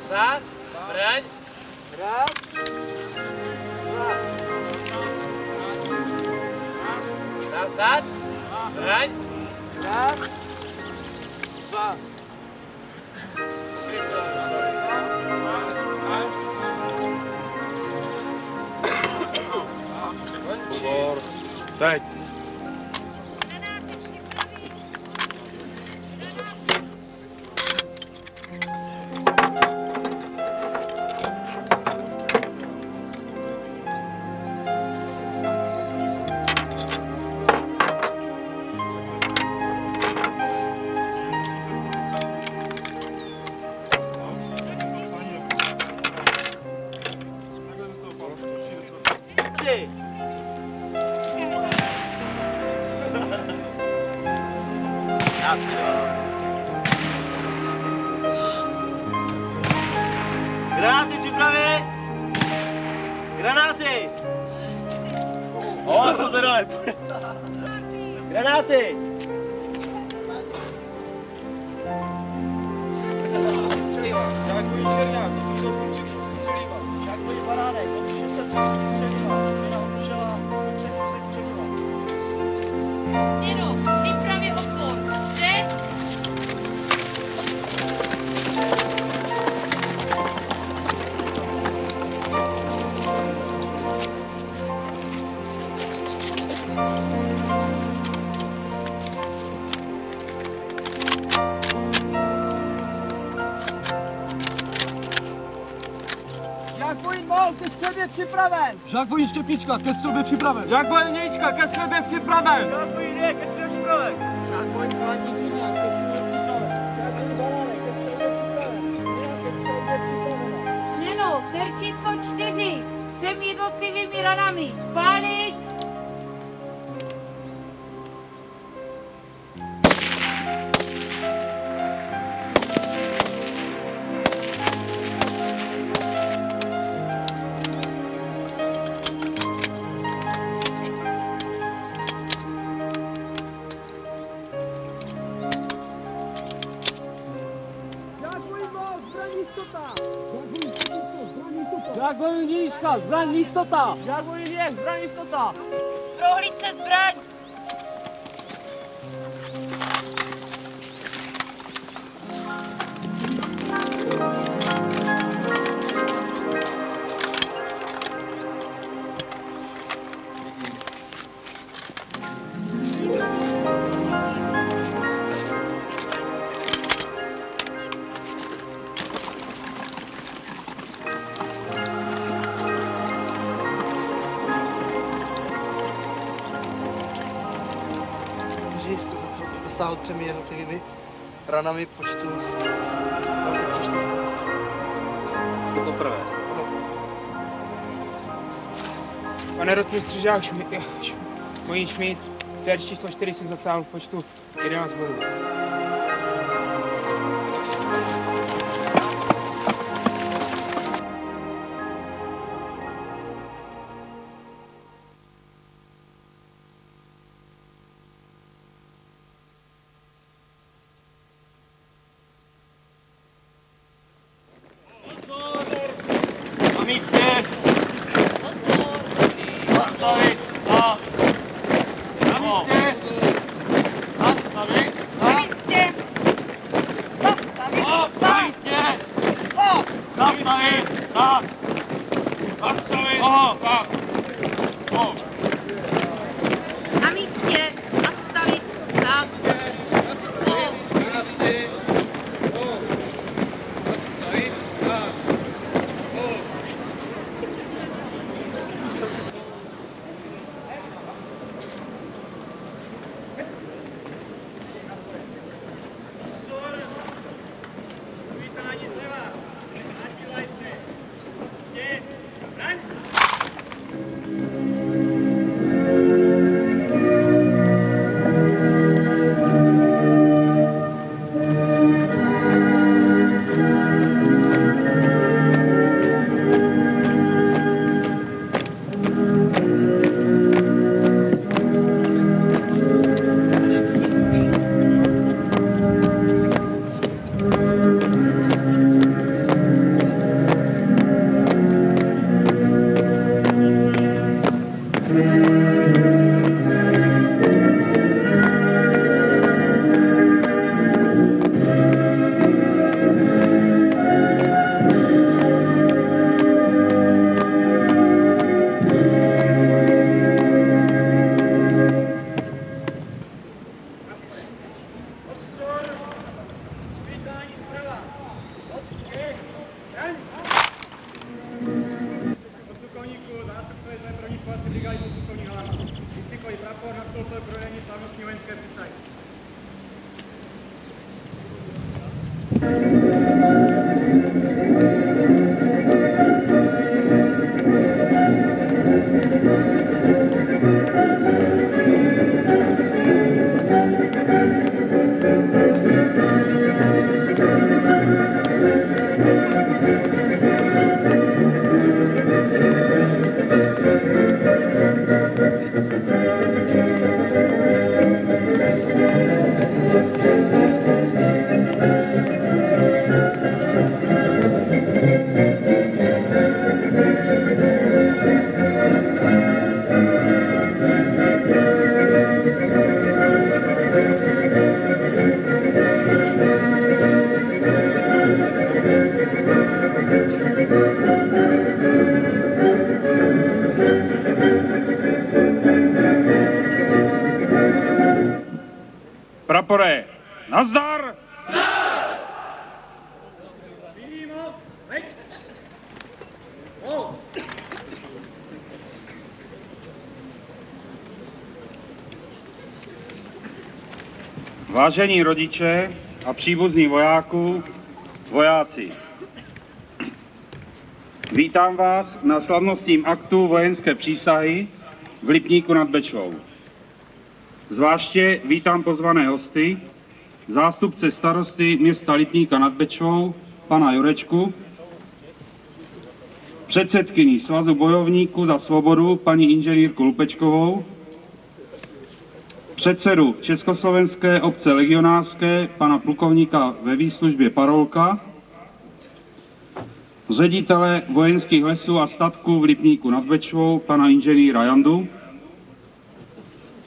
Zásad, braň. Raz, dva. Zásad, braň. Raz, dva. Pozor, teď. Granáty připravit! Granáty! O, to dole! Granáty! Takový černák, to jsem střelíval. Takový baránek, odpůl se střelíval. Stěno, připravě opor. Před. Žák Vojnbol, ke střelbě připraven! Žák Vojín Štěpíčka, ke střelbě připraven. Žák Vojín Nějčka, ke střelbě připraven. Žák Vojn je, ke střelbě připraven! Žák Vojn Hladní Čerňák, ke střelbě připraven! Žák Vojn Baránek, ke střelbě připraven! Ke střelbě připraven! Stěno, Terčítko 4. 3 jednotlivými ranami. Spálit. Žák Vojín Nějčka, zbraň jistota. Žák Vojn je, zbraň jistota! Prohlídce zbraň. Zasáhl 3 jednotlivými ranami počtu 24. To poprvé. Pane rotmistře Žák Vojín Šmíd, terč číslo 4 jsem zasáhl v počtu 11 bodů. Na místě! Zastavit a... Na místě! Zastavit a... Na místě. Zastavit. Na místě! Zastavit a... Zastavit a... Na místě. Nastavit. Stát. Prapore, nazdar! Vážení rodiče a příbuzní vojáků, vojáci. Vítám vás na slavnostním aktu vojenské přísahy v Lipníku nad Bečvou. Zvláště vítám pozvané hosty, zástupce starosty města Lipníka nad Bečvou, pana Jurečku, předsedkyni Svazu bojovníků za svobodu, paní inženýrku Lupečkovou, předsedu Československé obce legionářské, pana plukovníka ve výslužbě Parolka, ředitele vojenských lesů a statků v Lipníku nad Bečvou, pana inženýra Jandu,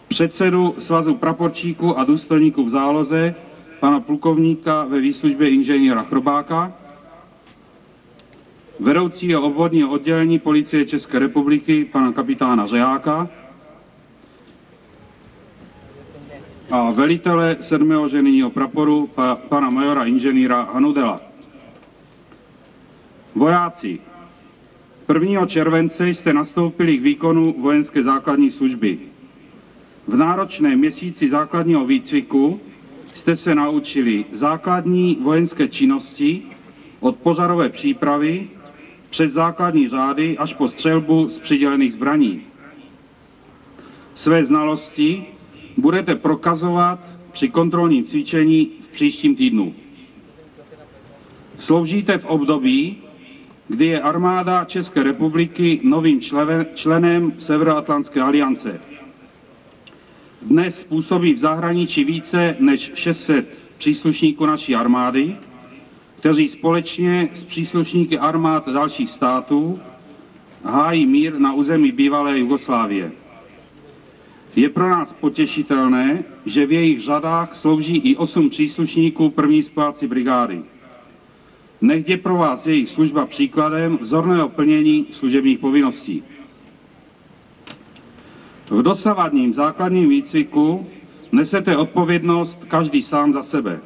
předsedu Svazu praporčíků a důstojníků v záloze, pana plukovníka ve výslužbě inženýra Chrobáka, vedoucího obvodního oddělení Policie České republiky, pana kapitána Řejáka a velitele 7. ženijního praporu, pana majora inženýra Hanudela. Vojáci, 1. července jste nastoupili k výkonu vojenské základní služby. V náročném měsíci základního výcviku jste se naučili základní vojenské činnosti od požarové přípravy přes základní řády až po střelbu z přidělených zbraní. Své znalosti budete prokazovat při kontrolním cvičení v příštím týdnu. Sloužíte v období, kdy je armáda České republiky novým členem Severoatlantské aliance. Dnes působí v zahraničí více než 600 příslušníků naší armády, kteří společně s příslušníky armád dalších států hájí mír na území bývalé Jugoslávie. Je pro nás potěšitelné, že v jejich řadách slouží i 8 příslušníků 1. spojovací brigády. Nechť je pro vás jejich služba příkladem vzorného plnění služebních povinností. V dosavadním základním výcviku nesete odpovědnost každý sám za sebe.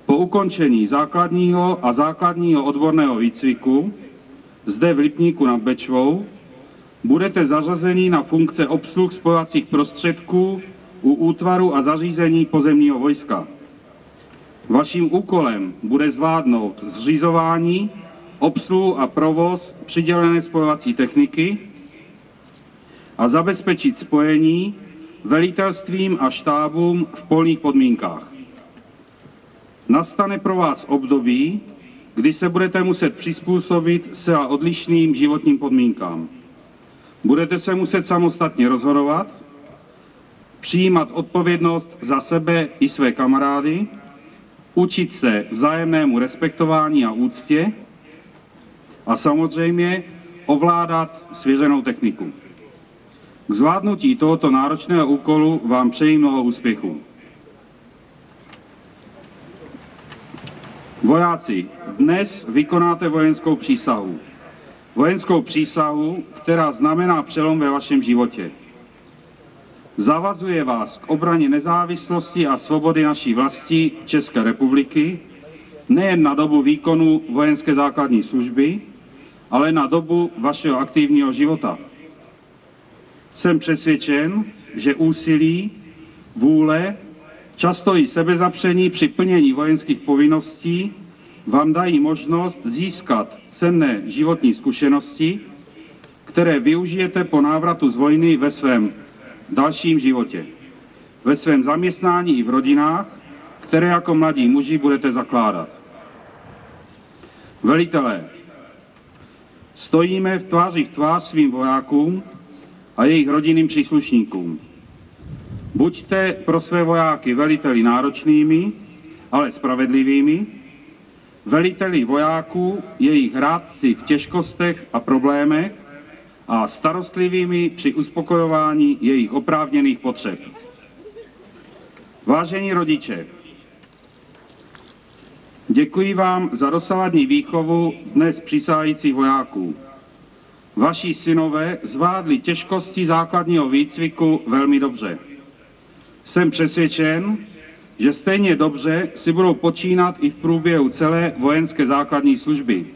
Po ukončení základního a základního odborného výcviku zde v Lipníku nad Bečvou budete zařazeni na funkce obsluh spojovacích prostředků u útvaru a zařízení pozemního vojska. Vaším úkolem bude zvládnout zřizování, obsluhu a provoz přidělené spojovací techniky a zabezpečit spojení velitelstvím a štábům v polních podmínkách. Nastane pro vás období, kdy se budete muset přizpůsobit zcela odlišným životním podmínkám. Budete se muset samostatně rozhodovat, přijímat odpovědnost za sebe i své kamarády, učit se vzájemnému respektování a úctě a samozřejmě ovládat svěřenou techniku. K zvládnutí tohoto náročného úkolu vám přeji mnoho úspěchů. Vojáci, dnes vykonáte vojenskou přísahu. Vojenskou přísahu, která znamená přelom ve vašem životě. Zavazuje vás k obraně nezávislosti a svobody naší vlasti České republiky nejen na dobu výkonu vojenské základní služby, ale na dobu vašeho aktivního života. Jsem přesvědčen, že úsilí, vůle často i sebezapření při plnění vojenských povinností vám dají možnost získat cenné životní zkušenosti, které využijete po návratu z vojny ve svém dalším životě, ve svém zaměstnání i v rodinách, které jako mladí muži budete zakládat. Velitelé, stojíme v tváři v tvář svým vojákům a jejich rodinným příslušníkům. Buďte pro své vojáky veliteli náročnými, ale spravedlivými, veliteli vojáků, jejich rádci v těžkostech a problémech a starostlivými při uspokojování jejich oprávněných potřeb. Vážení rodiče, děkuji vám za dosavadní výchovu dnes přísahajících vojáků. Vaši synové zvládli těžkosti základního výcviku velmi dobře. Jsem přesvědčen, že stejně dobře si budou počínat i v průběhu celé vojenské základní služby.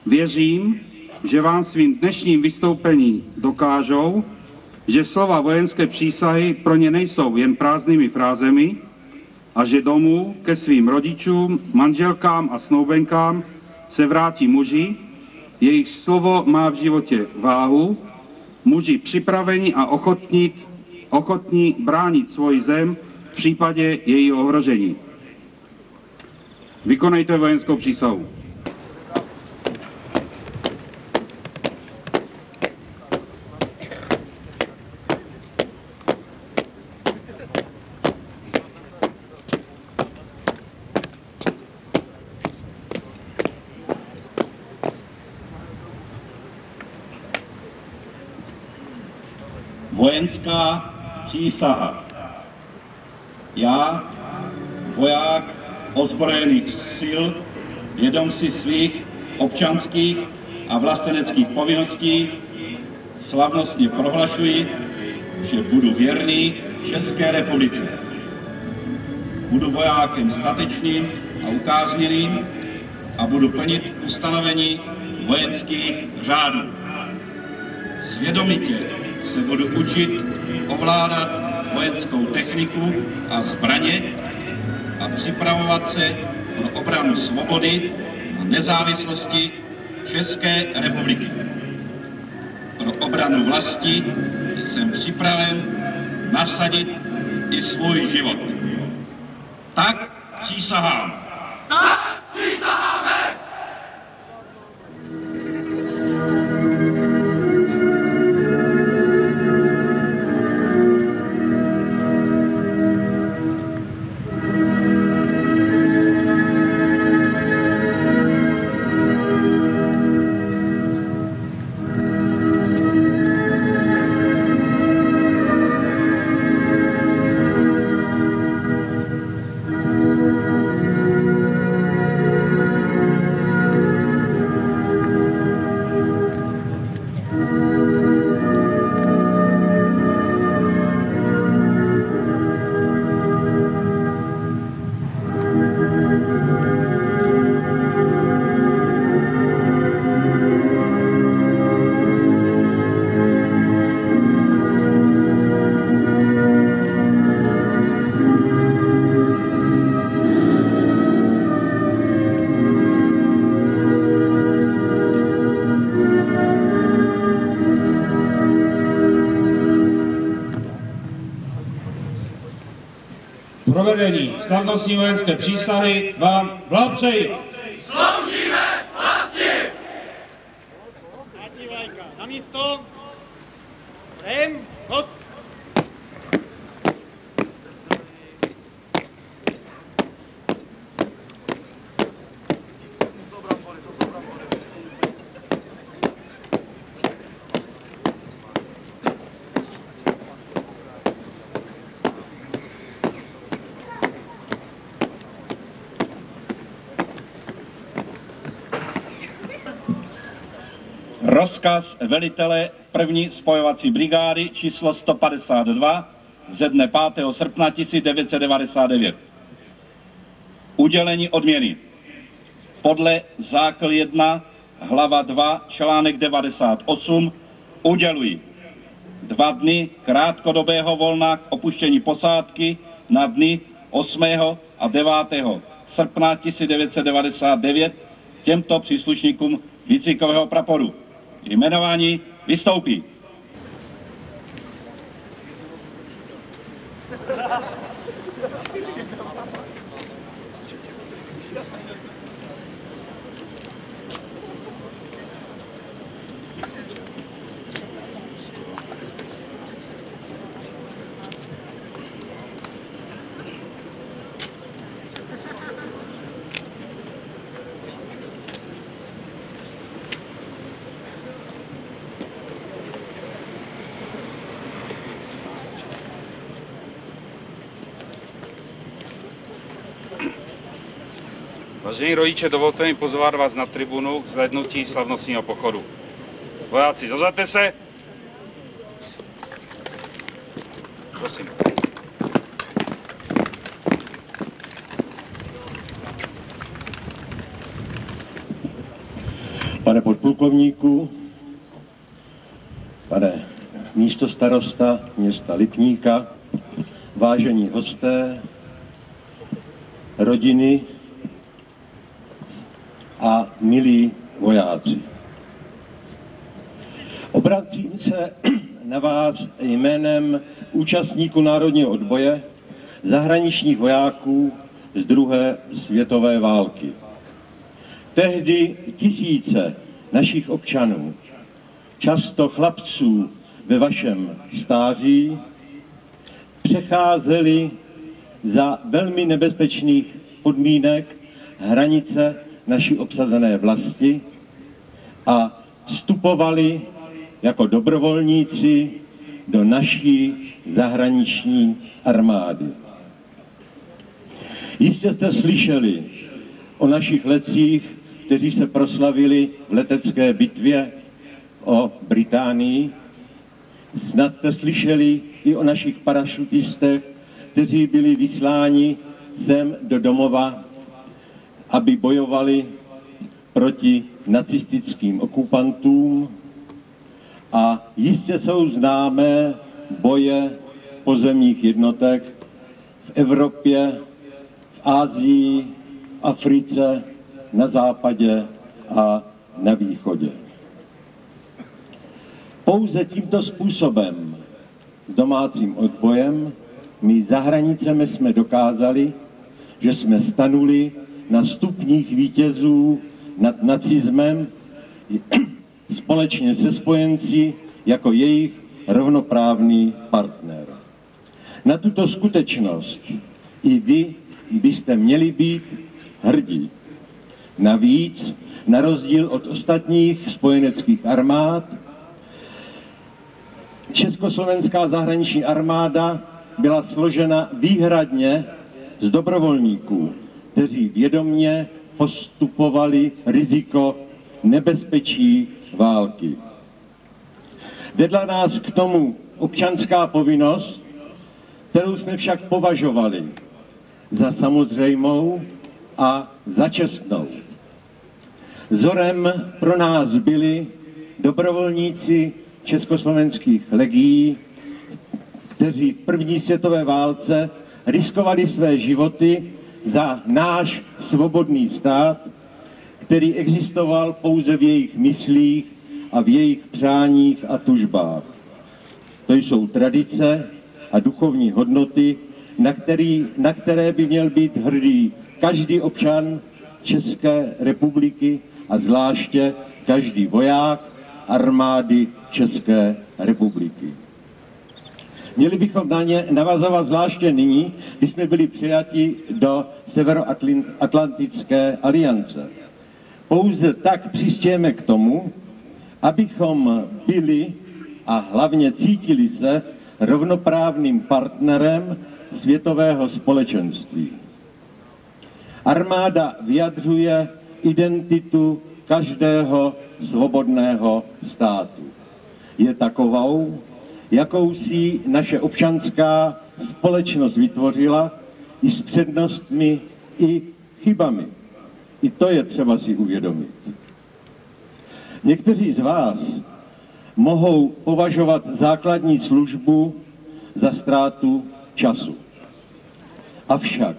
Věřím, že vám svým dnešním vystoupením dokážou, že slova vojenské přísahy pro ně nejsou jen prázdnými frázemi a že domů ke svým rodičům, manželkám a snoubenkám se vrátí muži, jejich slovo má v životě váhu, muži připraveni a ochotní bránit svoji zem v případě jejího ohrožení. Vykonejte vojenskou přísahu. Vojenská přísaha. Já, voják ozbrojených sil, vědom si svých občanských a vlasteneckých povinností, slavnostně prohlašuji, že budu věrný České republice. Budu vojákem statečným a ukázněným a budu plnit ustanovení vojenských řádů. Svědomitě se budu učit ovládat vojenskou techniku a zbraně a připravovat se pro obranu svobody a nezávislosti České republiky. Pro obranu vlasti jsem připraven nasadit i svůj život. Tak přísahám. Tak přísaháme! Provedení slavnostní vojenské přísahy vám blahopřeji. Sloužíme vlasti! Státní vlajka na místo. Rem, hod. Rozkaz velitele 1. spojovací brigády číslo 152 ze dne 5. srpna 1999. Udělení odměny. Podle zákl 1, hlava 2, článek 98 uděluji 2 dny krátkodobého volna k opuštění posádky na dny 8. a 9. srpna 1999 těmto příslušníkům výcvikového praporu. Jmenování vystoupí. Vážení rodiče, dovolte mi pozvat vás na tribunu k zhlédnutí slavnostního pochodu. Vojáci, zasaďte se! Prosím. Pane podplukovníku, pane místostarosta města Lipníka, vážení hosté, rodiny a milí vojáci. Obracím se na vás jménem účastníků národního odboje, zahraničních vojáků z druhé světové války. Tehdy tisíce našich občanů, často chlapců ve vašem stáří, přecházeli za velmi nebezpečných podmínek hranice naší obsazené vlasti a vstupovali jako dobrovolníci do naší zahraniční armády. Jistě jste slyšeli o našich letcích, kteří se proslavili v letecké bitvě o Británii. Snad jste slyšeli i o našich parašutistech, kteří byli vysláni sem do domova, aby bojovali proti nacistickým okupantům. A jistě jsou známé boje pozemních jednotek v Evropě, v Asii, v Africe, na západě a na východě. Pouze tímto způsobem, domácím odbojem, my za hranicemi jsme dokázali, že jsme stanuli na stupních vítězů nad nacismem společně se spojenci jako jejich rovnoprávný partner. Na tuto skutečnost i vy byste měli být hrdí. Navíc, na rozdíl od ostatních spojeneckých armád, Československá zahraniční armáda byla složena výhradně z dobrovolníků, kteří vědomě postupovali riziko nebezpečí války. Vedla nás k tomu občanská povinnost, kterou jsme však považovali za samozřejmou a za čestnou. Vzorem pro nás byli dobrovolníci československých legií, kteří v první světové válce riskovali své životy za náš svobodný stát, který existoval pouze v jejich myslích a v jejich přáních a tužbách. To jsou tradice a duchovní hodnoty, na které by měl být hrdý každý občan České republiky a zvláště každý voják armády České republiky. Měli bychom na ně navazovat zvláště nyní, když jsme byli přijati do Severoatlantické aliance. Pouze tak přispějeme k tomu, abychom byli a hlavně cítili se rovnoprávným partnerem světového společenství. Armáda vyjadřuje identitu každého svobodného státu. Je takovou, jakou si naše občanská společnost vytvořila, i s přednostmi, i chybami. I to je třeba si uvědomit. Někteří z vás mohou považovat základní službu za ztrátu času. Avšak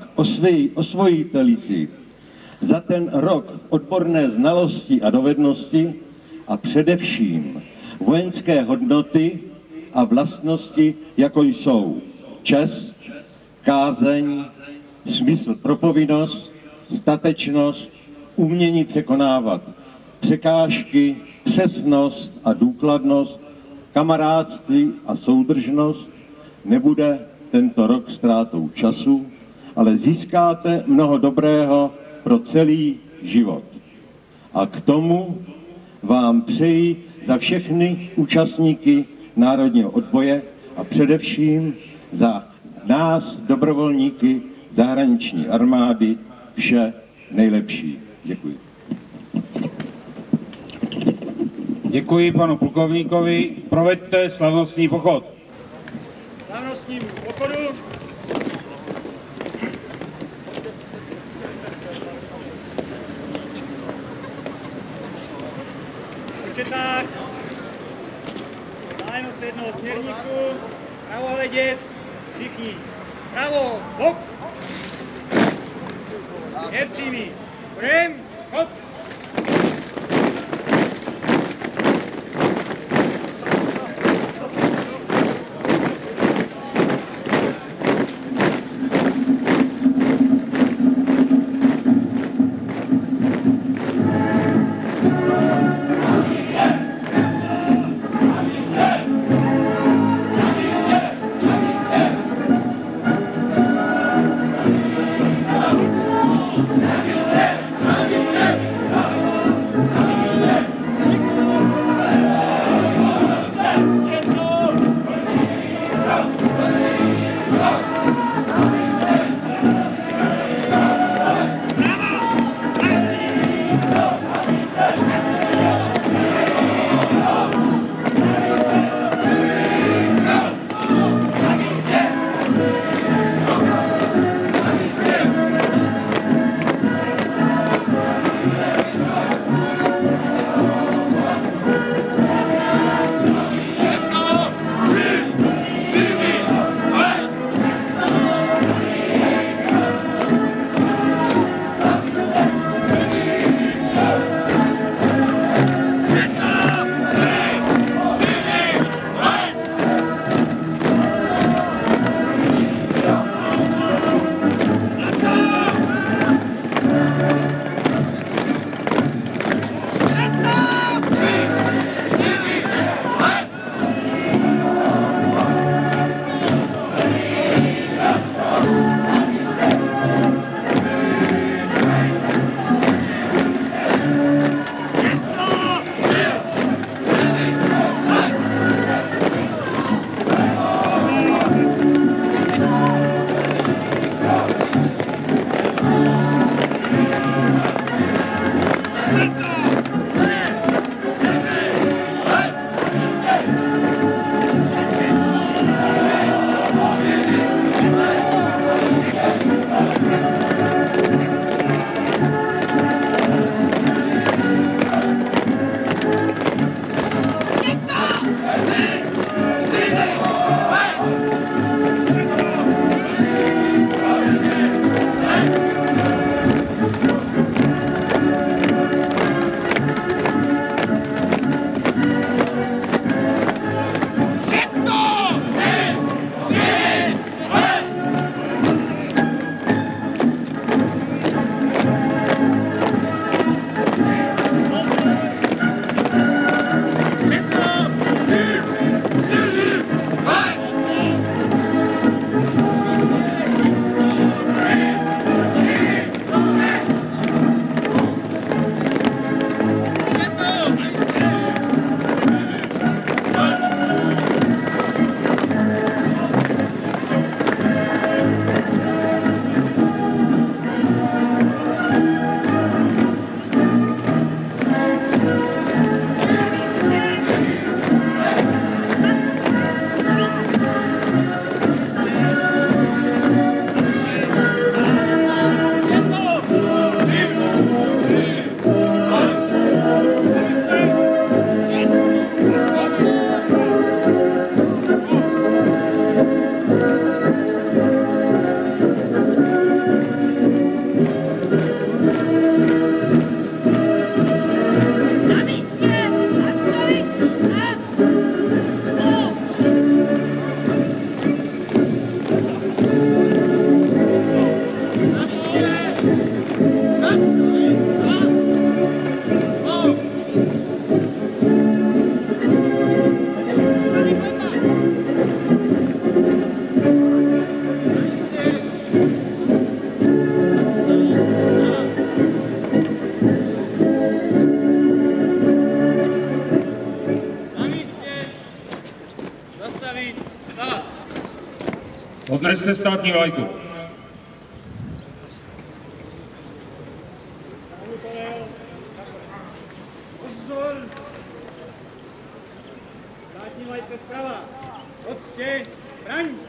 osvojiteli si za ten rok odborné znalosti a dovednosti a především vojenské hodnoty a vlastnosti, jako jsou čest, kázeň, smysl pro povinnost, statečnost, umění překonávat překážky, přesnost a důkladnost, kamarádství a soudržnost, nebude tento rok ztrátou času, ale získáte mnoho dobrého pro celý život. A k tomu vám přeji za všechny účastníky národního odboje a především za nás, dobrovolníky zahraniční armády, vše nejlepší. Děkuji. Děkuji panu plukovníkovi. Proveďte slavnostní pochod. Slavnostním pochodu. Početák. Zájemnost jednoho směrníku. Pravo hledět. Všichni. Pravo. Bok. Je přímý. Budem. Hop. neste státní vlajku. Pozor! Státní vlajka zprava. Odstě, braň!